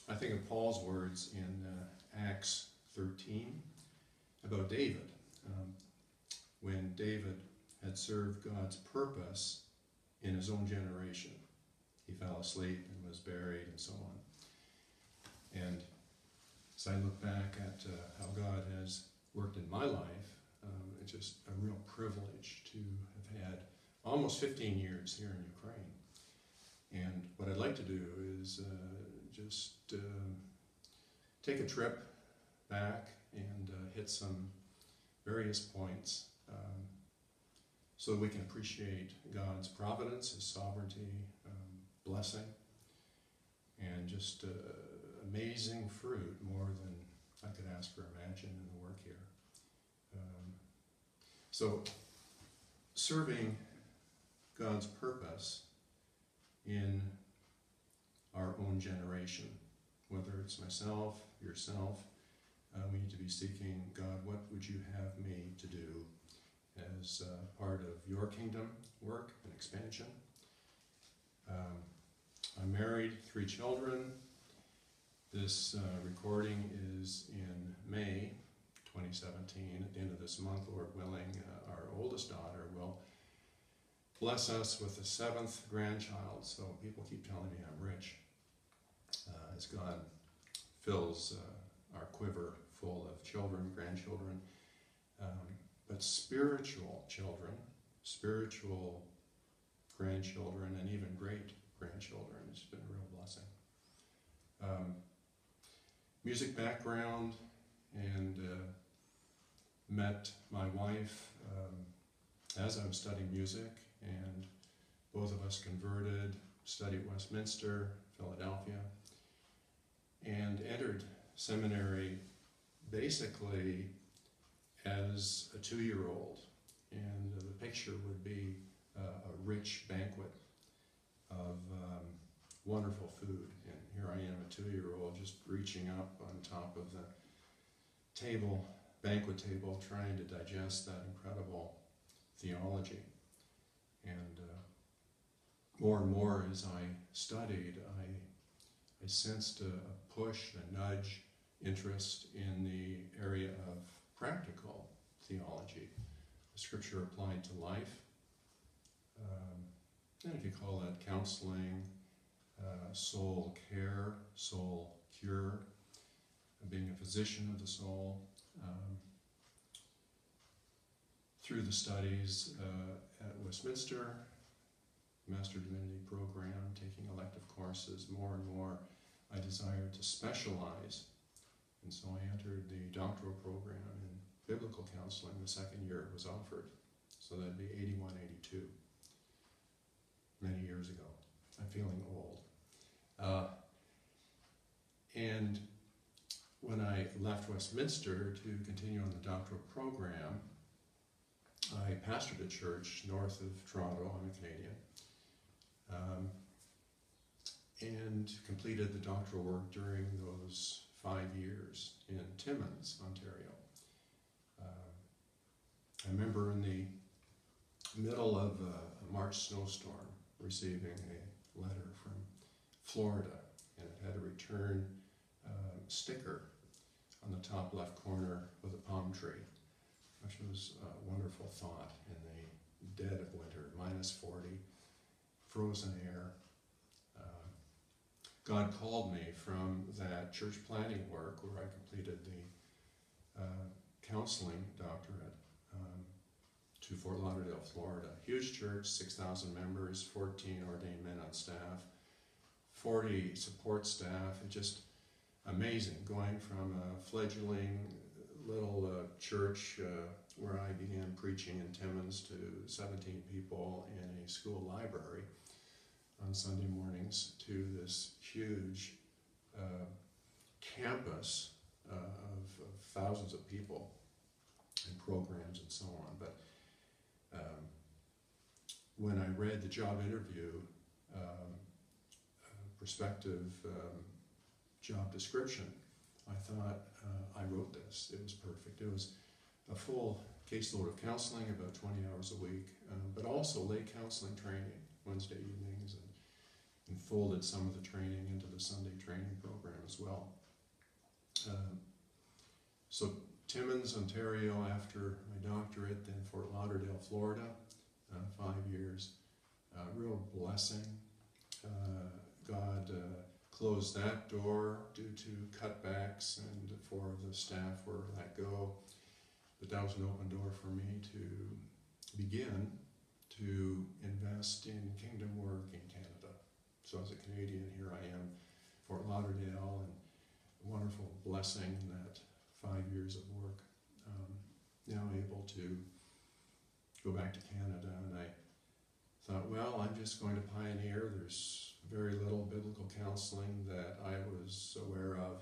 I think of Paul's words in Acts 13 about David. When David had served God's purpose in his own generation. He fell asleep and was buried and so on. And as I look back at how God has worked in my life, it's just a real privilege to have had almost 15 years here in Ukraine. And what I'd like to do is just take a trip back and hit some various points so that we can appreciate God's providence, His sovereignty, blessing, and just amazing fruit, more than I could ask or imagine in the work here. So, serving God's purpose in our own generation, whether it's myself, yourself, we need to be seeking, God, what would you have me to do as part of your kingdom work and expansion? I'm married, 3 children. This recording is in May 2017. At the end of this month, Lord willing, our oldest daughter will bless us with a 7th grandchild. So people keep telling me I'm rich as God fills our quiver full of children, grandchildren, but spiritual children, spiritual grandchildren, and even great-grandchildren. It's been a real blessing. Music background, and met my wife as I was studying music, and both of us converted, studied at Westminster, Philadelphia, and entered seminary basically as a 2-year-old, and the picture would be a rich banquet of wonderful food. And here I am, a 2-year-old, just reaching up on top of the table, banquet table, trying to digest that incredible theology. And more and more as I studied, I sensed a push, a nudge, interest in the area of practical theology, the scripture applied to life. And if you call that counseling, soul care, soul cure, being a physician of the soul. Through the studies at Westminster, Master Divinity program, taking elective courses, more and more I desired to specialize. And so I entered the doctoral program in biblical counseling the 2nd year it was offered. So that'd be 81, 82, many years ago. I'm feeling old. And when I left Westminster to continue on the doctoral program, I pastored a church north of Toronto. I'm a Canadian. And completed the doctoral work during those 5 years in Timmins, Ontario. I remember in the middle of a March snowstorm receiving a letter from Florida, and it had a return sticker on the top left corner with a palm tree, which was a wonderful thought in the dead of winter, -40, frozen air. God called me from that church planting work where I completed the counseling doctorate to Fort Lauderdale, Florida. Huge church, 6,000 members, 14 ordained men on staff, 40 support staff. It's just amazing, going from a fledgling little church where I began preaching in Timmins to 17 people in a school library on Sunday mornings to this huge campus of thousands of people and programs and so on. But when I read the job interview prospective job description, I thought I wrote this. It was perfect. It was a full caseload of counseling, about 20 hours a week, but also lay counseling training Wednesday evenings, and folded some of the training into the Sunday training program as well. So Timmins, Ontario after my doctorate, then Fort Lauderdale, Florida, 5 years. Real blessing. God closed that door due to cutbacks, and 4 of the staff were let go. But that was an open door for me to begin to invest in kingdom work in Canada. So as a Canadian, here I am, Fort Lauderdale, and a wonderful blessing in that 5 years of work. Now able to go back to Canada, and I thought, well, I'm just going to pioneer. There's very little biblical counseling that I was aware of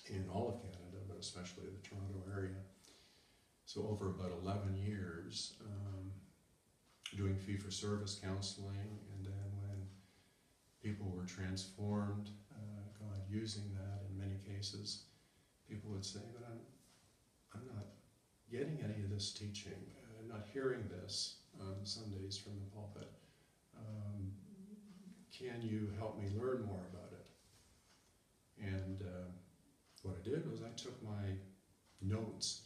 in all of Canada, but especially the Toronto area. So over about 11 years, doing fee-for-service counseling, and then when people were transformed, God using that in many cases, people would say, but I'm not getting any of this teaching. I'm not hearing this on Sundays from the pulpit. Can you help me learn more about it? And what I did was I took my notes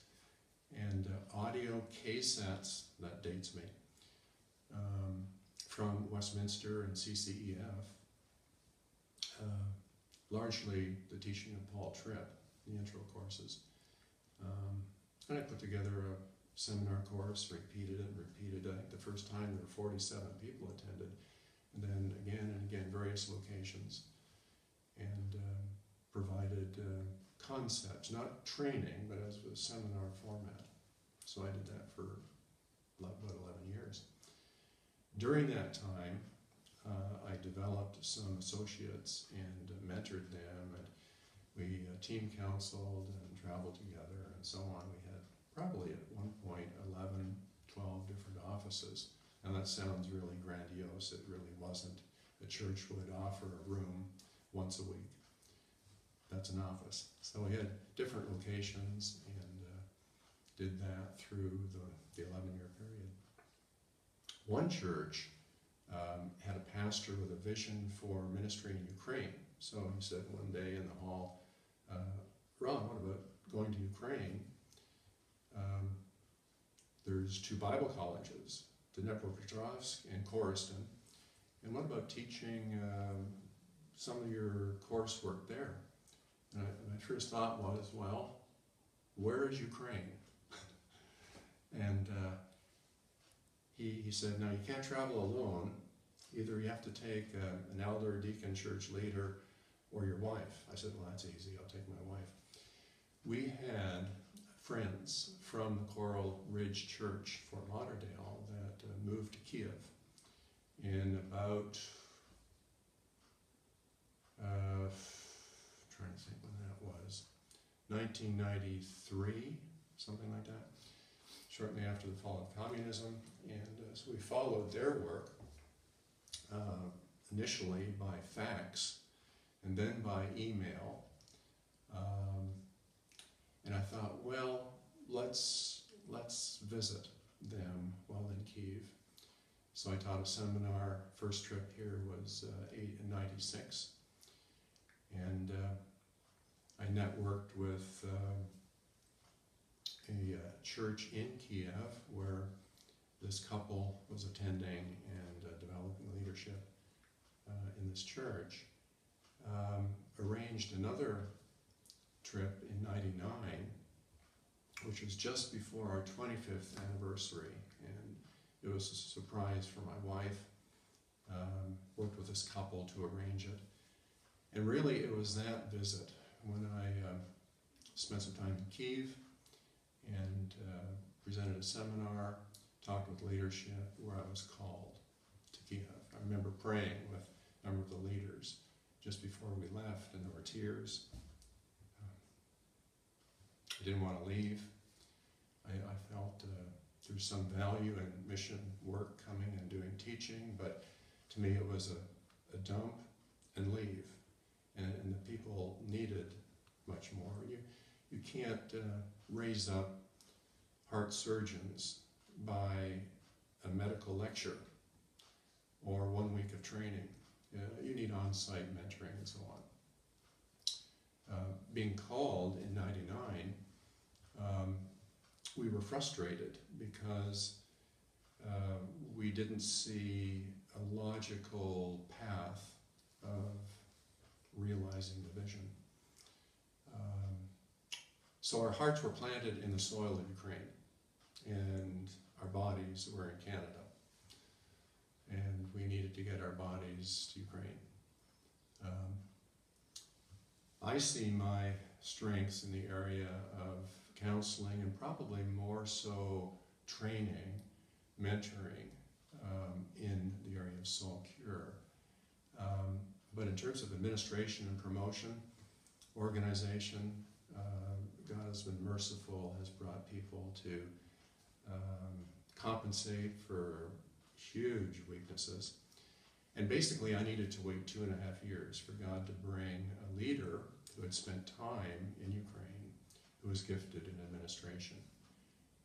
and audio cassettes, that dates me, from Westminster and CCEF, largely the teaching of Paul Tripp, the intro courses. And I put together a seminar course, repeated it and repeated it. I think the first time there were 47 people attended, and then again and again, various locations, and provided concepts, not training, but as a seminar format. So I did that for about 11 years. During that time, I developed some associates and mentored them, and we team counseled and traveled together and so on. We had probably at one point 11, 12 different offices. And that sounds really grandiose. It really wasn't. A church would offer a room once a week. That's an office. So we had different locations and did that through the 11-year period. One church had a pastor with a vision for ministry in Ukraine. So he said one day in the hall, Ron, what about going to Ukraine? There's 2 Bible colleges, Dnepropetrovsk and Korostin. And what about teaching some of your coursework there? And my first thought was, well, where is Ukraine? And he said, no, you can't travel alone. Either you have to take an elder, deacon, church leader, or your wife. I said, well, that's easy. I'll take my wife. We had friends from the Coral Ridge Church, Fort Lauderdale, that moved to Kiev in about, trying to think when that was, 1993, something like that, shortly after the fall of communism. And so we followed their work, initially by fax and then by email. And I thought, well, let's visit them while in Kiev. So I taught a seminar. First trip here was in '96, and I networked with a church in Kiev where this couple was attending and developing leadership in this church. Arranged another trip in '99, which was just before our 25th anniversary, and it was a surprise for my wife. Worked with this couple to arrange it, and really it was that visit when I spent some time in Kiev and presented a seminar, talked with leadership, where I was called to Kiev. I remember praying with a number of the leaders just before we left, and there were tears. I didn't want to leave. I felt there's some value in mission work coming and doing teaching, but to me it was a dump and leave. And the people needed much more. You can't raise up heart surgeons by a medical lecture or 1 week of training. You need on-site mentoring and so on. being called in '99, we were frustrated because we didn't see a logical path of realizing the vision. So our hearts were planted in the soil of Ukraine, and our bodies were in Canada. And we needed to get our bodies to Ukraine. I see my strengths in the area of counseling, and probably more so training, mentoring, in the area of soul cure. But in terms of administration and promotion, organization, God has been merciful, has brought people to compensate for huge weaknesses. And basically I needed to wait 2.5 years for God to bring a leader who had spent time in Ukraine, who was gifted in administration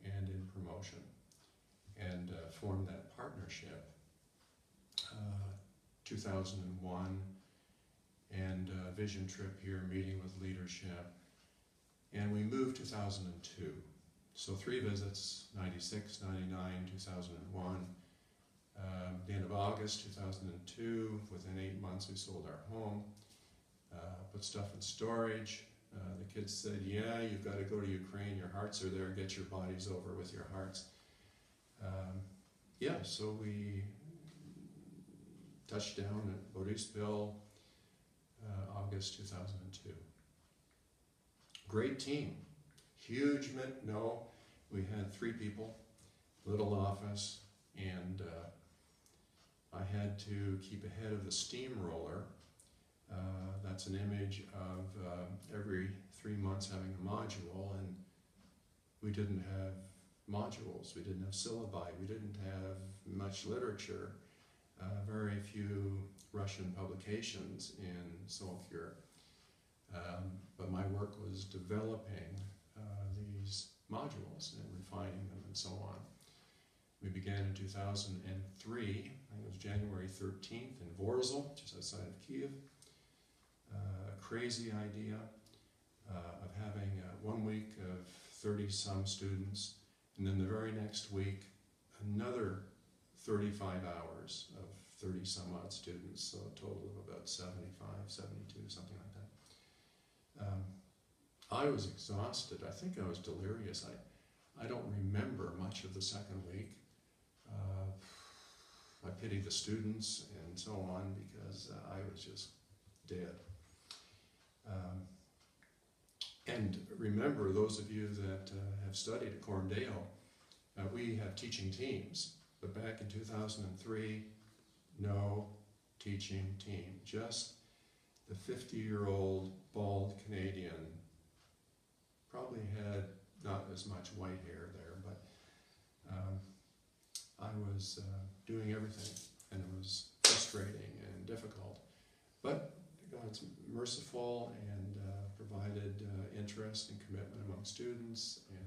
and in promotion, and formed that partnership. 2001, and a vision trip here, meeting with leadership, and we moved 2002. So 3 visits, 96, 99, 2001. The end of August 2002, within 8 months we sold our home, put stuff in storage. The kids said, yeah, you've got to go to Ukraine, your hearts are there, get your bodies over with your hearts. Yeah, so we touched down at Borisville, August 2002. Great team. Huge, no, we had 3 people, little office, and I had to keep ahead of the steamroller. That's an image of every 3 months having a module, and we didn't have modules, we didn't have syllabi, we didn't have much literature, very few Russian publications in soul cure. But my work was developing these modules and refining them and so on. We began in 2003, I think it was January 13th in Vorzel, just outside of Kiev. A crazy idea of having 1 week of 30-some students, and then the very next week another 35 hours of 30-some odd students, so a total of about 75, 72, something like that. I was exhausted. I think I was delirious. I don't remember much of the second week. I pity the students and so on, because I was just dead. And remember, those of you that have studied at Coram Deo, we have teaching teams. But back in 2003, no teaching team. Just the 50-year-old bald Canadian, probably had not as much white hair there, but I was doing everything, and it was frustrating and difficult. But God's merciful and provided interest and commitment among students, and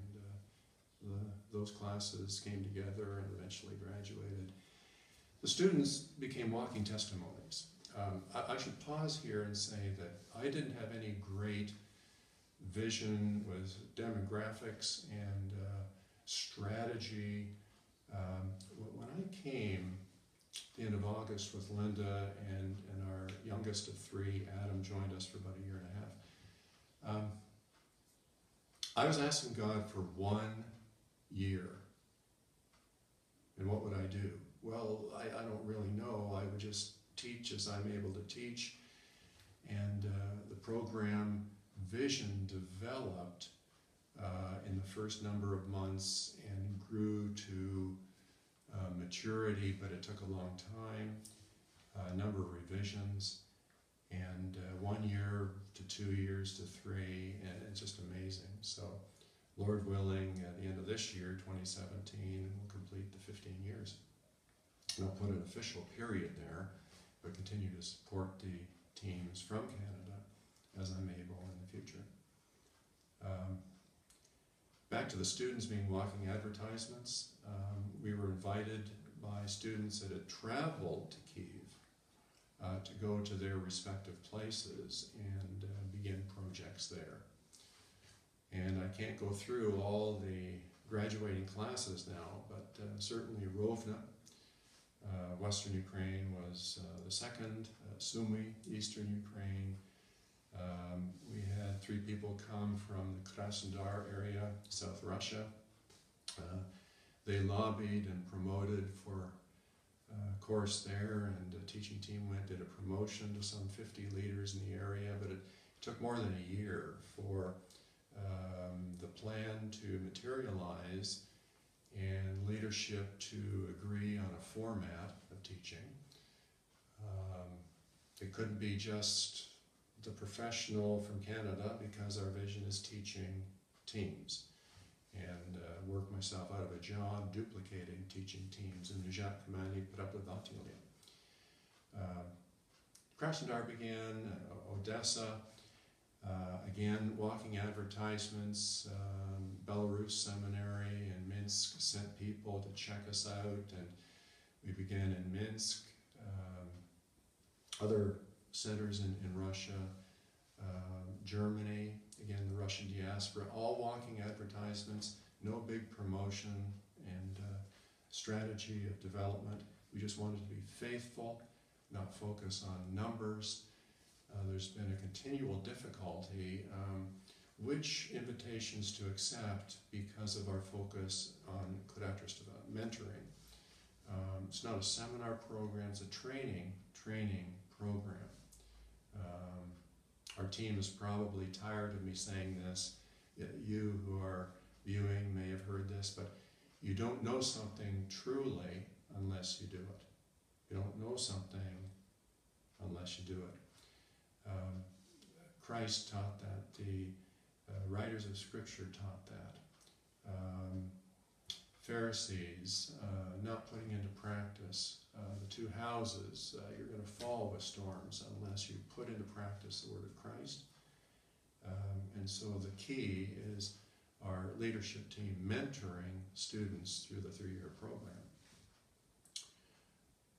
those classes came together and eventually graduated. The students became walking testimonies. I should pause here and say that I didn't have any great vision with demographics and strategy. When I came at the end of August with Linda and our youngest of 3, Adam, joined us for about 1.5 years, I was asking God for 1 year. And what would I do? Well, I don't really know. I would just teach as I'm able to teach. And the program vision developed in the first number of months and grew to maturity, but it took a long time, a number of revisions, and 1 year to 2 years to 3, and it's just amazing. So, Lord willing, at the end of this year, 2017, we'll complete the 15 years. And I'll put an official period there, but continue to support the teams from Canada as I'm able in the future. Back to the students being walking advertisements, we were invited by students that had traveled to Kyiv to go to their respective places and be begin projects there. And I can't go through all the graduating classes now, but certainly Rovna, Western Ukraine was the second, Sumy, Eastern Ukraine. We had 3 people come from the Krasnodar area, South Russia. They lobbied and promoted for a course there, and a teaching team did a promotion to some 50 leaders in the area, but it took more than a year for the plan to materialize and leadership to agree on a format of teaching. It couldn't be just the professional from Canada, because our vision is teaching teams, and work myself out of a job duplicating teaching teams in Nijatkamani Prepodavatelia. Krasnodar began, Odessa, again, walking advertisements. Belarus Seminary in Minsk sent people to check us out, and we began in Minsk. Other centers in Russia, Germany, again the Russian diaspora, all walking advertisements, no big promotion and strategy of development. We just wanted to be faithful, not focus on numbers. There's been a continual difficulty which invitations to accept because of our focus on kuratorstva, mentoring. It's not a seminar program, it's a training program. Our team is probably tired of me saying this. You who are viewing may have heard this, but you don't know something truly unless you do it. You don't know something unless you do it. Christ taught that. The writers of Scripture taught that. Pharisees not putting into practice the 2 houses. You're going to fall with storms unless you put into practice the word of Christ. And so the key is our leadership team mentoring students through the 3-year program.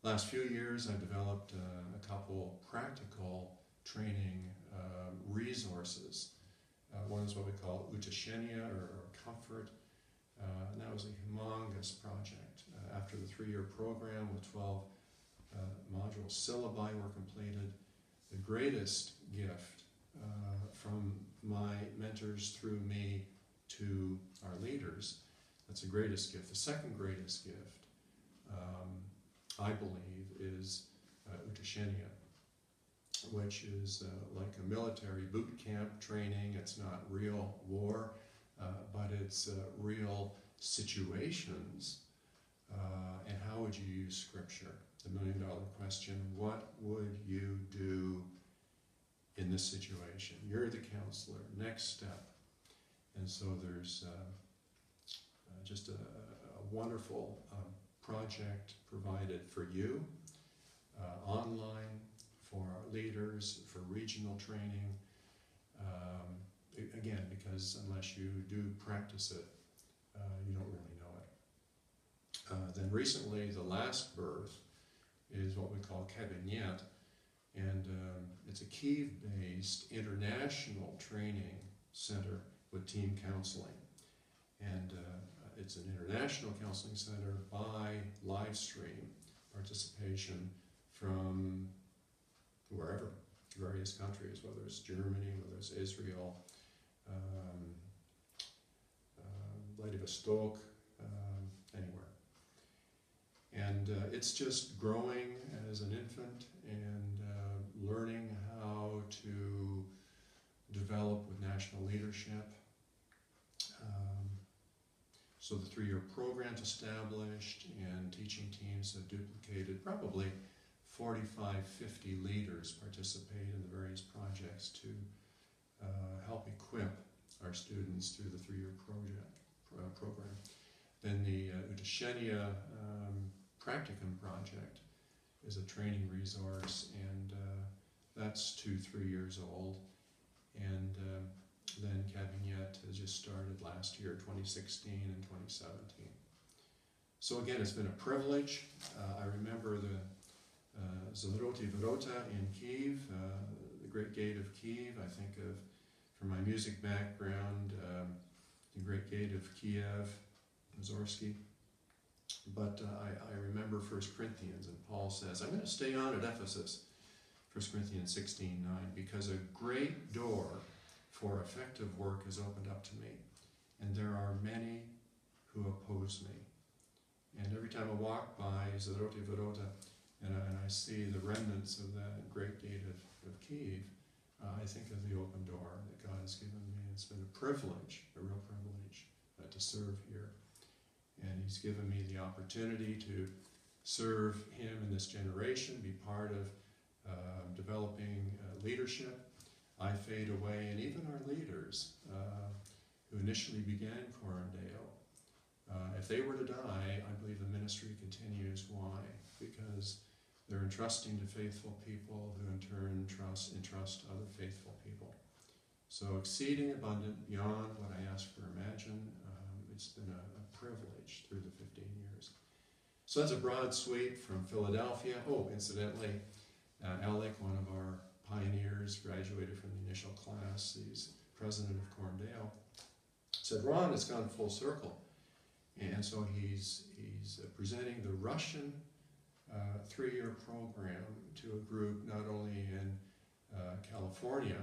Last few years I've developed a couple practical training resources. One is what we call utashenia, or comfort, and that was a humongous project. After the 3-year program with 12 module syllabi were completed, the greatest gift from my mentors through me to our leaders, that's the greatest gift. The second greatest gift, I believe, is utashenia, which is like a military boot camp training. It's not real war, but it's real situations. And how would you use Scripture? The million-dollar question: what would you do in this situation? You're the counselor. Next step. And so there's just a wonderful project provided for you, online, for our leaders, for regional training. Again, because unless you do practice it, you don't really know it. Then recently, the last birth is what we call cabinet, and it's a Kyiv-based international training center with team counseling. And it's an international counseling center by live stream participation from wherever, various countries, whether it's Germany, whether it's Israel, Vladivostok, anywhere. And it's just growing as an infant and learning how to develop with national leadership. So the 3-year program's established, and teaching teams have duplicated. Probably 45, 50 leaders participate in the various projects to help equip our students through the 3-year program. Then the Utashenia Practicum project is a training resource, and that's 2-3 years old. And then Cabinet has just started last year, 2016 and 2017. So again, it's been a privilege. I remember the Zvroti Vrota in Kyiv, the Great Gate of Kiev. I think of, from my music background, the Great Gate of Kiev, Mussorgsky. But I remember 1 Corinthians, and Paul says, I'm going to stay on at Ephesus, 1 Corinthians 16:9, because a great door for effective work is opened up to me, and there are many who oppose me. And every time I walk by Zaroti Vorota, and I see the remnants of that Great Gate of Kiev, I think of the open door that God has given me. It's been a privilege, a real privilege, to serve here. And He's given me the opportunity to serve Him in this generation, be part of developing leadership. I fade away, and even our leaders who initially began Coram Deo, if they were to die, I believe the ministry continues. Why? Because they're entrusting to faithful people who in turn entrust other faithful people. So exceeding abundant beyond what I ask or imagine, it's been a privilege through the 15 years. So that's a broad sweep from Philadelphia. Oh, incidentally, Alec, one of our pioneers, graduated from the initial class. He's president of Coram Deo. Said, Ron, it's gone full circle. And so he's presenting the Russian 3-year program to a group not only in California,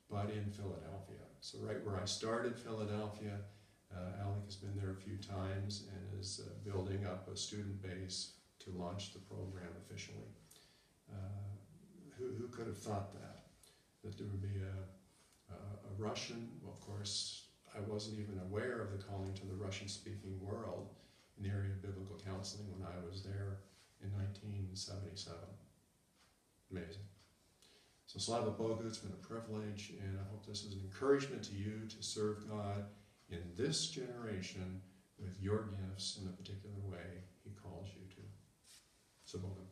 but in Philadelphia. So right where I started, Philadelphia, Alec has been there a few times and is building up a student base to launch the program officially. Who could have thought that there would be a Russian, well, of course, I wasn't even aware of the calling to the Russian-speaking world in the area of biblical counseling when I was there in 1977. Amazing. So Slava Bogu, it's been a privilege, and I hope this is an encouragement to you to serve God in this generation with your gifts in the particular way He calls you to. So Bogu.